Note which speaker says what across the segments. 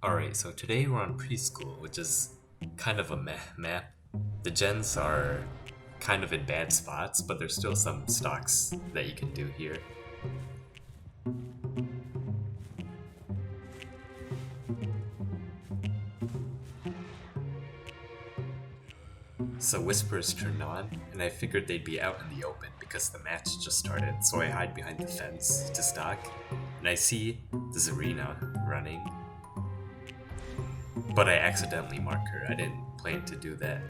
Speaker 1: Alright, so today we're on preschool, which is kind of a meh map. The gens are kind of in bad spots, but there's still some stocks that you can do here. So Whispers turned on, and I figured they'd be out in the open because the match just started, so I hide behind the fence to stock, and I see the Zarina running. But I accidentally mark her, I didn't plan to do that.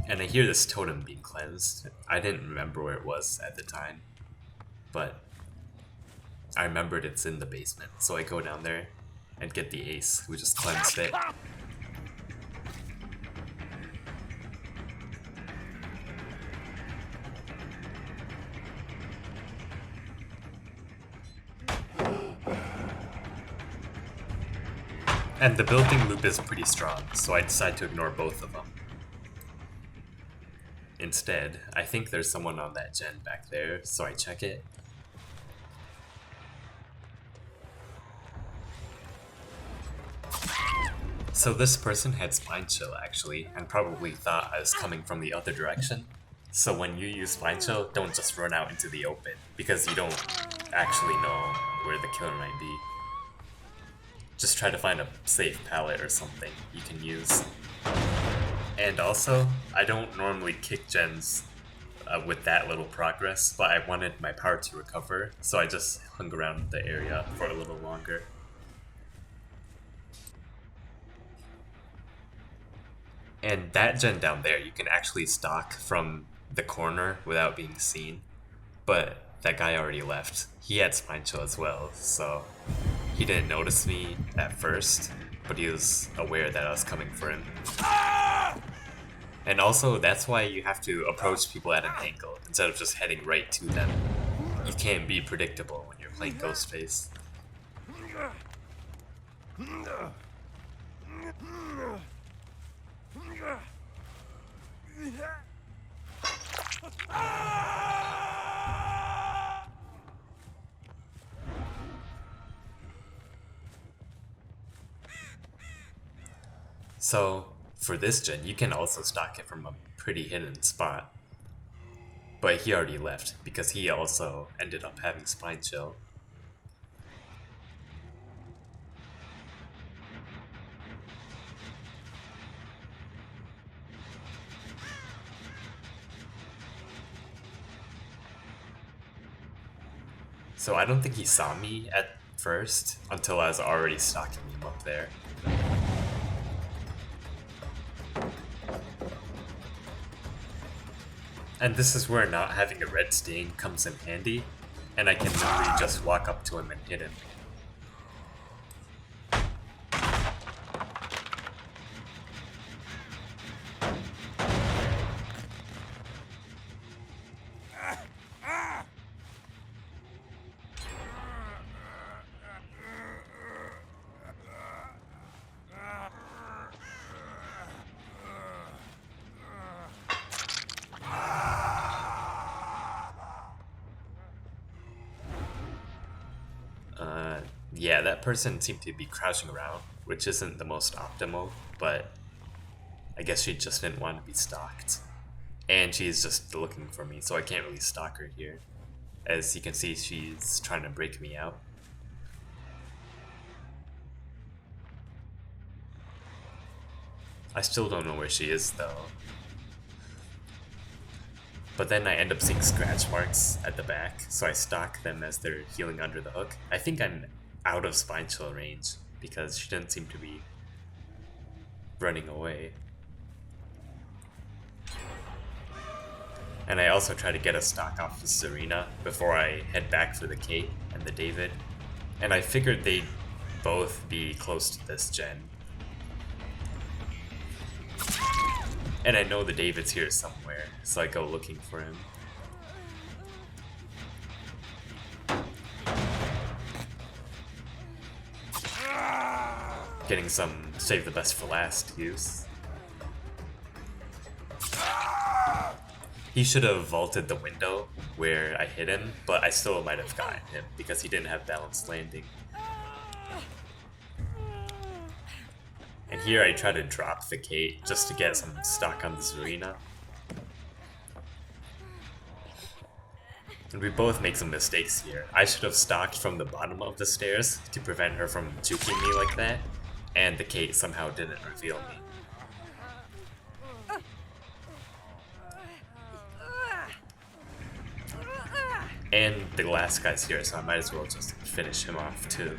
Speaker 1: And I hear this totem being cleansed. I didn't remember where it was at the time, but I remembered it's in the basement, so I go down there and get the ace, who just cleansed it. And the building loop is pretty strong, so I decide to ignore both of them. Instead, I think there's someone on that gen back there, so I check it. So this person had spine chill actually, and probably thought I was coming from the other direction. So when you use spine chill, don't just run out into the open, because you don't actually know where the killer might be. Just try to find a safe pallet or something you can use. And also, I don't normally kick gens with that little progress, but I wanted my power to recover, so I just hung around the area for a little longer. And that gen down there, you can actually stalk from the corner without being seen, but that guy already left. He had spine chill as well, so he didn't notice me at first, but he was aware that I was coming for him. And also, that's why you have to approach people at an angle, instead of just heading right to them. You can't be predictable when you're playing Ghostface. So, for this gen, you can also stalk it from a pretty hidden spot. But he already left, because he also ended up having spine chill. So I don't think he saw me at first, until I was already stalking him up there. And this is where not having a red stain comes in handy, and I can literally just walk up to him and hit him. Yeah, that person seemed to be crouching around, which isn't the most optimal, but I guess she just didn't want to be stalked. And she's just looking for me, so I can't really stalk her here. As you can see, she's trying to break me out. I still don't know where she is, though. But then I end up seeing scratch marks at the back, so I stalk them as they're healing under the hook. I think I'm out of spine chill range, because she didn't seem to be running away. And I also try to get a stock off the Serena before I head back for the Kate and the David. And I figured they'd both be close to this gen. And I know the David's here somewhere, so I go looking for him. Getting some save the best for last use. He should have vaulted the window where I hit him, but I still might have gotten him because he didn't have balanced landing. And here I try to drop the Kate just to get some stock on this arena. And we both make some mistakes here. I should have stocked from the bottom of the stairs to prevent her from juking me like that, and the Kate somehow didn't reveal me. And the last guy's here, so I might as well just finish him off too.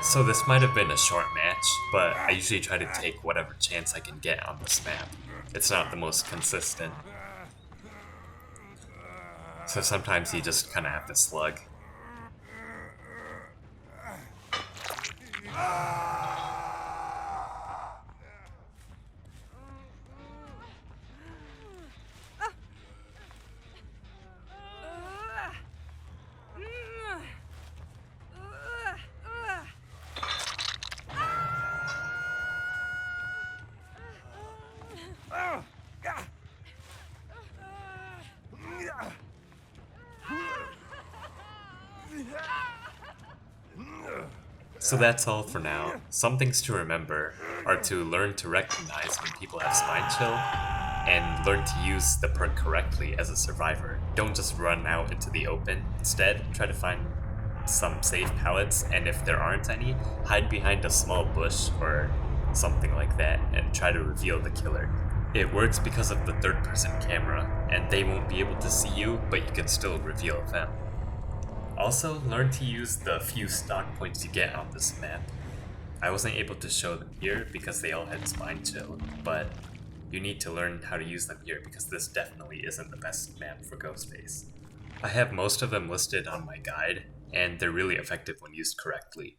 Speaker 1: So this might have been a short match, but I usually try to take whatever chance I can get on this map. It's not the most consistent. So sometimes you just kind of have to slug. So that's all for now. Some things to remember are to learn to recognize when people have spine chill, and learn to use the perk correctly as a survivor. Don't just run out into the open. Instead, try to find some safe pallets, and if there aren't any, hide behind a small bush or something like that and try to reveal the killer. It works because of the third-person camera, and they won't be able to see you, but you can still reveal them. Also, learn to use the few stock points you get on this map. I wasn't able to show them here because they all had spine chill, but you need to learn how to use them here because this definitely isn't the best map for Ghostface. I have most of them listed on my guide, and they're really effective when used correctly.